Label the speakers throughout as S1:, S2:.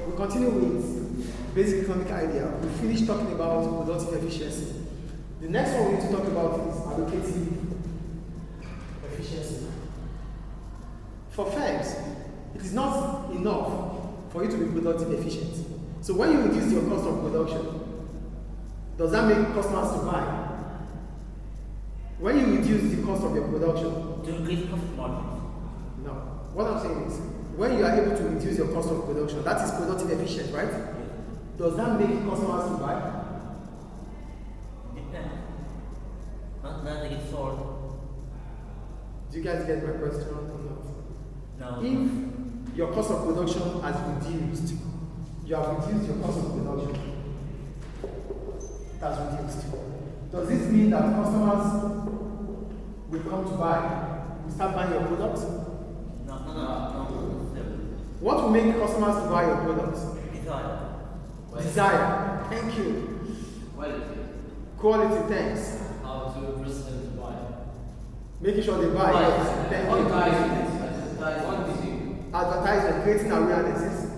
S1: we continue with basic economic idea. We finished talking about productive efficiency. The next one we need to talk about is allocative efficiency. For firms, it is not enough for you to be productive efficient. So when you reduce your cost of production, does that make customers to buy? When you reduce the cost of your production,
S2: to increase profit margin.
S1: No. What I'm saying is, when you are able to reduce your cost of production, that is productive efficient, right?
S2: Yeah.
S1: Does that make customers to buy?
S2: Depends. Not nothing is sold.
S1: Do you guys get my question or not?
S2: No.
S1: If your cost of production has reduced, you have reduced your cost of production. It has reduced. Does this mean that customers will come to buy? Will start buying your products?
S2: No.
S1: What will make customers to buy your products?
S2: Desire.
S1: Desire. Thank you. Quality, thanks.
S3: How to impress them to buy.
S1: Making sure they buy. Yes. Thank you. Advertising, creating awareness.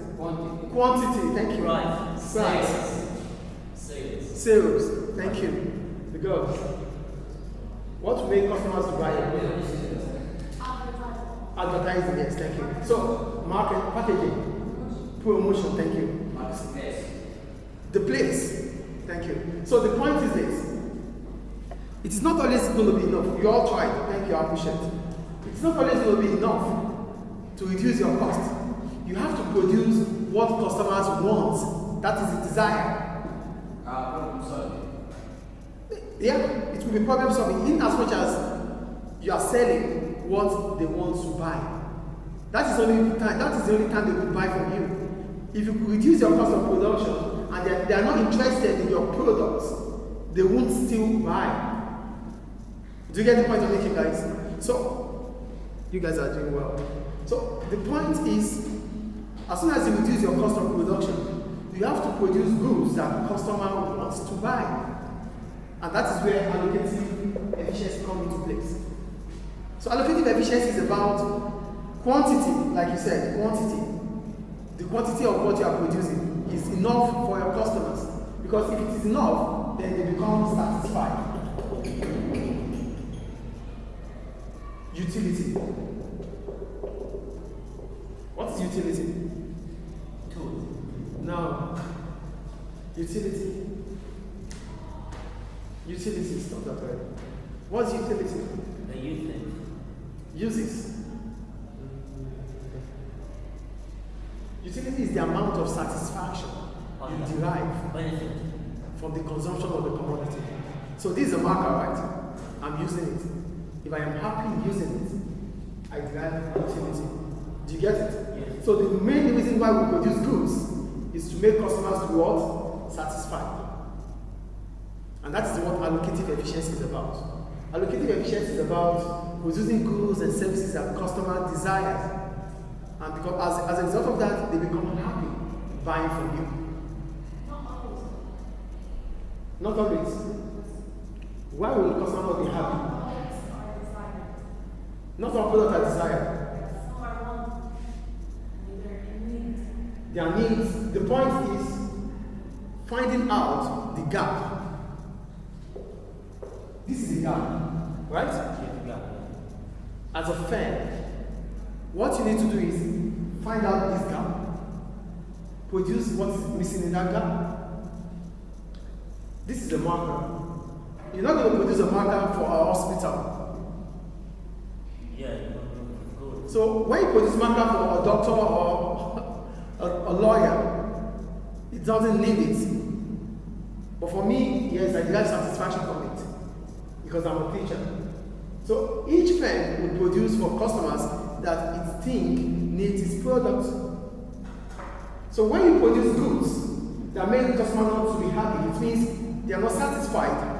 S1: Quantity, thank you.
S2: Right.
S1: Sales, thank you. The girls. What will make customers to buy your products? Advertising, yes, thank you. So, market, packaging, promotion, thank you. The place, thank you. So the point is this. It is not always going to be enough. You all tried, thank you, I appreciate it. It's not always going to be enough to reduce your cost. You have to produce what customers want. That is the desire.
S3: Problem solving.
S1: Yeah, it will be problem solving in as much as you are selling what they want to buy. That is the only time they will buy from you. If you reduce your cost of production and they are not interested in your products, they won't still buy. Do you get the point I'm making, guys? So, you guys are doing well. So, the point is, as soon as you reduce your cost of production, you have to produce goods that the customer wants to buy. And that is where allocative efficiency comes into place. So allocative efficiency is about quantity, like you said, quantity. The quantity of what you are producing is enough for your customers. Because if it is enough, then they become satisfied. Utility. What is utility?
S2: Tools.
S1: No. Utility. Utility is not that right. What's utility?
S2: The usage.
S1: Uses. Utility is the amount of satisfaction you derive
S2: Benefit.
S1: from the consumption of the commodity. So this is a marker, right? I'm using it. If I am happy using it, I derive utility. Do you get it?
S2: Yes.
S1: So the main reason why we produce goods is to make customers to what? Satisfied. And that is what allocative efficiency is about. Allocative efficiency is about producing goods and services that customer desires. And because as a result of that, they become happy buying from you. Not always. Why will the customer not be happy? Not all products are desired. Their needs. The point is finding out the gap. This is the gap, right? As a firm, what you need to do is find out this gap, produce what is missing in that gap. This is a marker. You're not going to produce a marker for our hospital.
S2: Yeah, good.
S1: So when you produce marker for a doctor or a lawyer, it doesn't need it. But for me, yes, I derive satisfaction from it because I'm a teacher. So each firm will produce for customers that it think needs its product. So when you produce goods that make the customer not to be happy, it means they are not satisfied.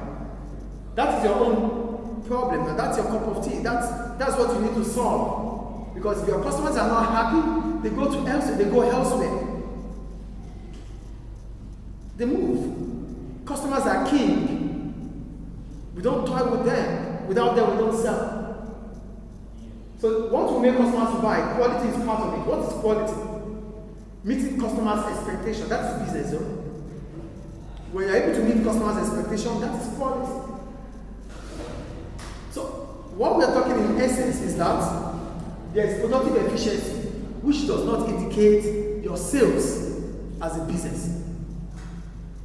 S1: That is your own problem, and that's your cup of tea. That's what you need to solve. Because if your customers are not happy, they go elsewhere. They move. Customers are king. We don't toy with them. Without them, we don't sell. So what will make customers buy? Quality is part of it. What is quality? meeting customers' expectation. That is business, though. When you're able to meet customers' expectation, that is quality. So, what we are talking in essence is that there is productive efficiency, which does not indicate your sales as a business.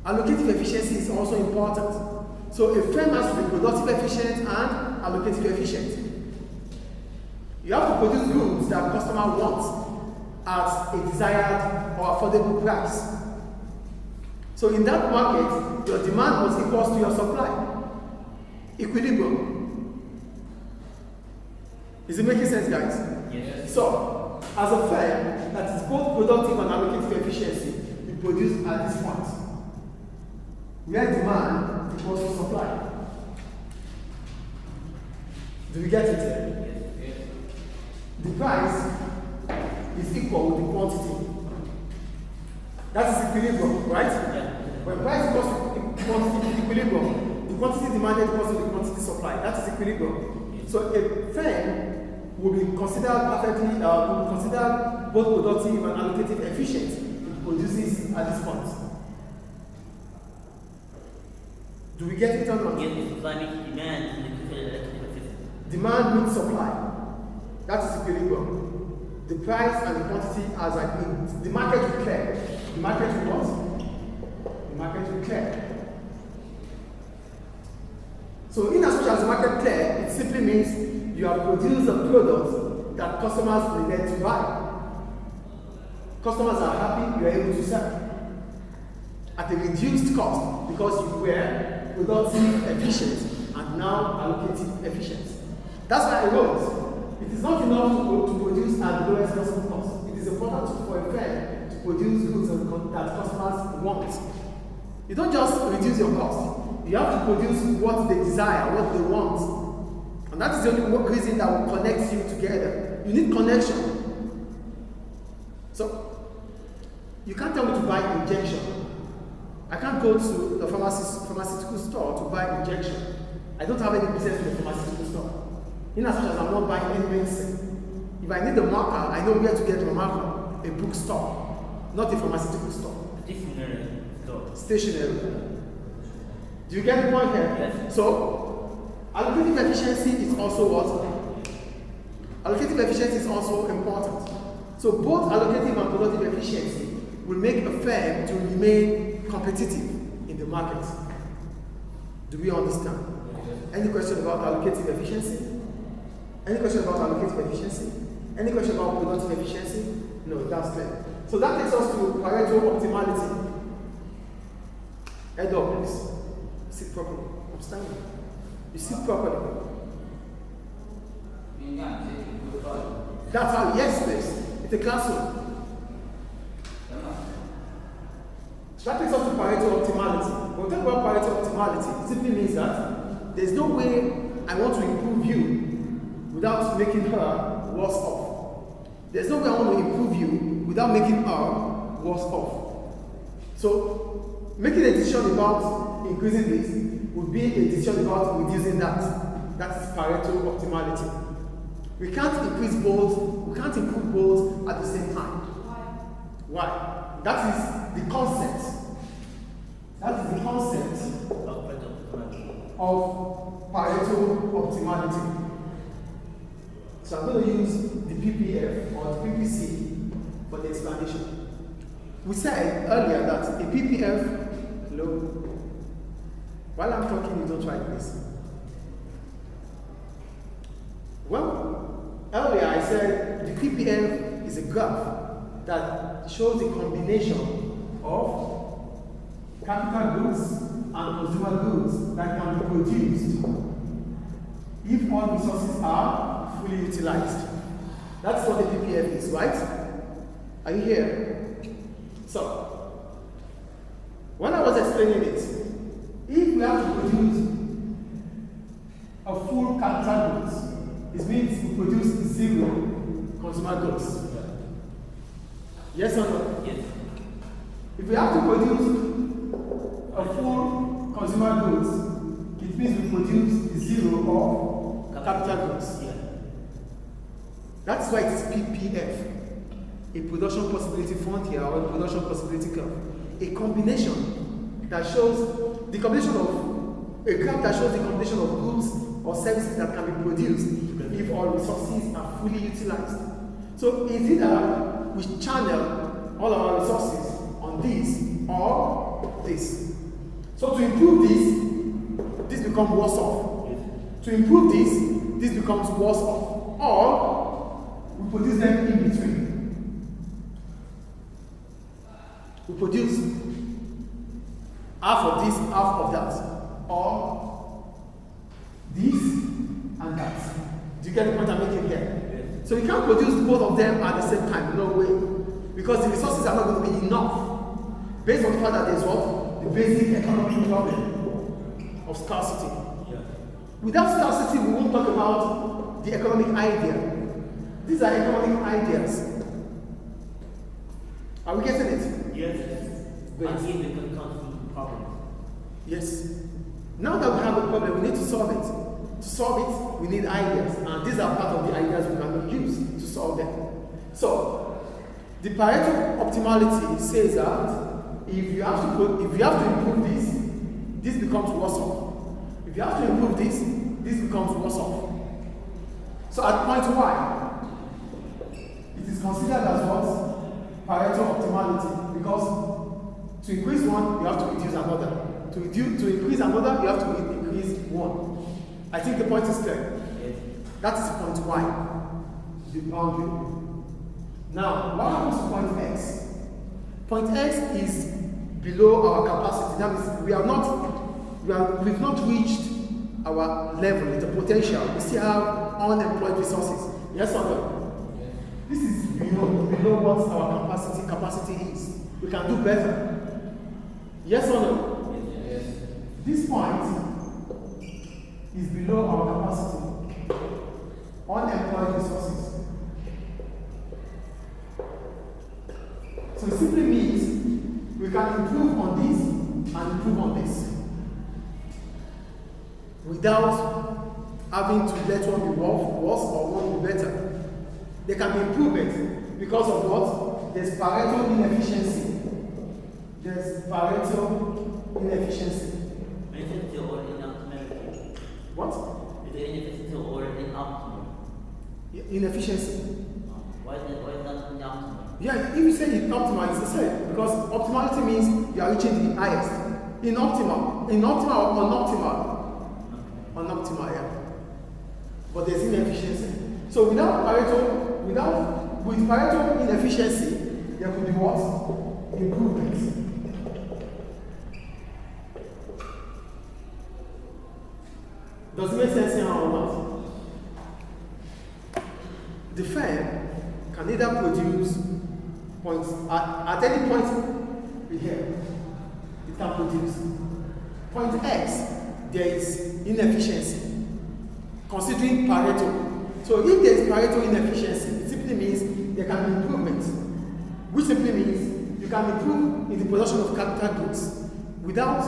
S1: Allocative efficiency is also important. So a firm has to be productive efficient and allocative efficient. You have to produce goods that customer wants at a desired or affordable price. So in that market, your demand must equal to your supply. Equilibrium. Is it making sense, guys?
S2: Yes.
S1: So, as a firm that is both productive and allocative efficiency, you produce at this point, where demand equals to supply. Do we get it here?
S2: Yes.
S1: The price is equal with the quantity. That is equilibrium, right?
S2: Yeah.
S1: When price equals to quantity equilibrium, the quantity demanded equals to the quantity supply. That is equilibrium.
S2: Yes.
S1: So a firm will be considered perfectly, will be considered both productive and allocative efficient if it produces at this point. Do we get it or not?
S2: Yes, the supply meets demand and the efficiency.
S1: Demand meets supply. That is equilibrium. The price and the quantity as agreed. The market will clear. The market will what? The market will clear. So in as much as the market clear, it simply means you have produced a product that customers needed to buy. Customers are happy, you are able to sell at a reduced cost because you were productive efficient and now allocative efficient. That's why I wrote, it is not enough to produce at the lowest possible cost. It is important for a firm to produce goods that customers want. You don't just reduce your cost. You have to produce what they desire, what they want. And that is the only reason that will connect you together. You need connection. So, you can't tell me to buy injection. I can't go to the pharmaceutical store to buy injection. I don't have any business in the pharmaceutical store. In as much as I'm not buying any medicine. If I need a marker, I know where to get my marker. A bookstore, not a pharmaceutical store.
S2: Stationary store.
S1: Stationary. Do you get the point here?
S2: Yes.
S1: So, allocative efficiency is also what? Allocative efficiency is also important. So both allocative and productive efficiency will make a firm to remain competitive in the market. Do we understand? Any question about allocative efficiency? Any question about allocative efficiency? Any question about productive efficiency? No, that's clear. So that takes us to Pareto optimality. Head up, please. Sit properly. I'm standing. You sit properly. That's how, yes, please. It's a classroom. So that takes us to Pareto optimality. When we talk about Pareto optimality, it simply means that there's no way I want to improve you without making her worse off. There's no way I want to improve you without making her worse off. So, making a decision about increasing this would be a decision about reducing that. That is Pareto optimality. We can't increase both, we can't improve both at the same time. Why? That is the concept. That is the concept of Pareto optimality. So I'm going to use the PPF or the PPC for the explanation. We said earlier that a PPF, hello, while I'm talking you don't try this. Well, earlier I said the PPF is a graph that shows the combination of capital goods and consumer goods that can be produced if all resources are fully utilized. That's what the PPF is, right? Are you here? So, when I was explaining it, if we have to produce a full capital goods, it means we produce zero consumer goods. Yes or no?
S2: Yes.
S1: If we have to produce a full consumer goods, it means we produce zero of capital goods.
S2: Yeah.
S1: That's why it is PPF. a production possibility frontier or a production possibility curve. A combination that shows the combination of a graph that shows the combination of goods or services that can be produced if all resources are fully utilized. So it's either we channel all our resources on this or this. So to improve this becomes worse off. To improve this becomes worse off. Or we produce them in between. We produce half of this, half of that. Or this and that. Do you get the point I'm making here? So you can't produce both of them at the same time, no way. Because the resources are not going to be enough. Based on the fact that there's what? The basic economic problem of scarcity.
S2: Yeah.
S1: Without scarcity, we won't talk about the economic idea. These are economic ideas. Are we getting it?
S2: Yes.
S1: Great.
S2: Until they can come from the problem.
S1: Yes. Now that we have a problem, we need to solve it. To solve it, we need ideas. And these are part of the ideas we can use to solve them. So, the Pareto optimality says that if you have to improve this becomes worse off. If you have to improve this becomes worse off. So at point Y, it is considered as what? Pareto optimality. Because to increase one, you have to reduce another. To increase another, you have to increase one. I think the point is clear.
S2: Yes.
S1: That is point Y, the boundary. Now, what happens to point X? Point X is below our capacity. That means we've not reached our level, the potential. We still have unemployed resources. Yes or no?
S3: Yes.
S1: This is below what our capacity is. We can do better. Yes or no?
S3: Yes.
S1: This point is below our capacity. Unemployed resources. So it simply means we can improve on this and improve on this without having to let one be worse or one be better. There can be improvement because of what? There's Pareto inefficiency. There's Pareto inefficiency.
S2: Inefficiency or inoptimality.
S1: What?
S2: Is it inefficiency or inoptimal?
S1: Inefficiency.
S2: Why is that inoptimal?
S1: Yeah, if you say it's optimal, it's the same. Because optimality means you are reaching the highest. Inoptimal or unoptimal, yeah. But there's inefficiency. So with Pareto inefficiency, there could be what? Improvements. Does it make sense here or not? The firm can either produce points at any point here. It can produce point X. There is inefficiency. Considering Pareto. So if there is Pareto inefficiency, it simply means there can be improvement, which simply means you can improve in the production of capital goods without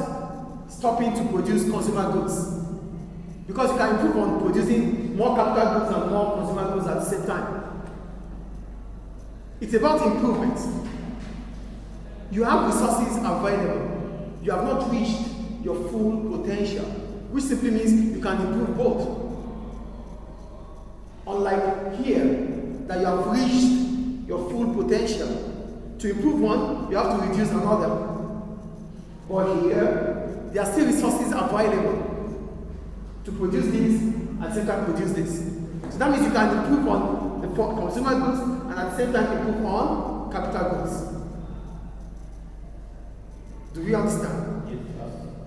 S1: stopping to produce consumer goods. Because you can improve on producing more capital goods and more consumer goods at the same time. It's about improvement. You have resources available. You have not reached your full potential, which simply means you can improve both. Unlike here, that you have reached your full potential. To improve one, you have to reduce another. But here, there are still resources available to produce this and at the same time produce this. So that means you can improve on the consumer goods and at the same time improve on capital goods. Do we understand?
S3: Yes.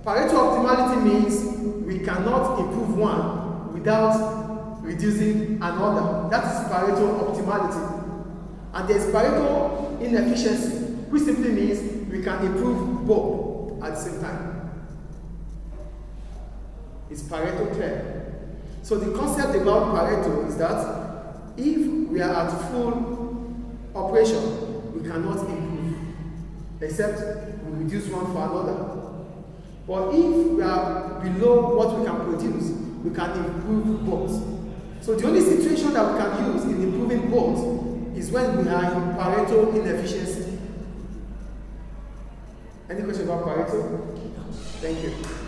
S1: Pareto optimality means we cannot improve one without reducing another. That is Pareto optimality. And there is Pareto inefficiency, which simply means we can improve both at the same time. Is Pareto clear? So the concept about Pareto is that if we are at full operation, we cannot improve, except we reduce one for another. But if we are below what we can produce, we can improve both. So the only situation that we can use in improving both is when we are in Pareto inefficiency. Any question about Pareto? Thank you.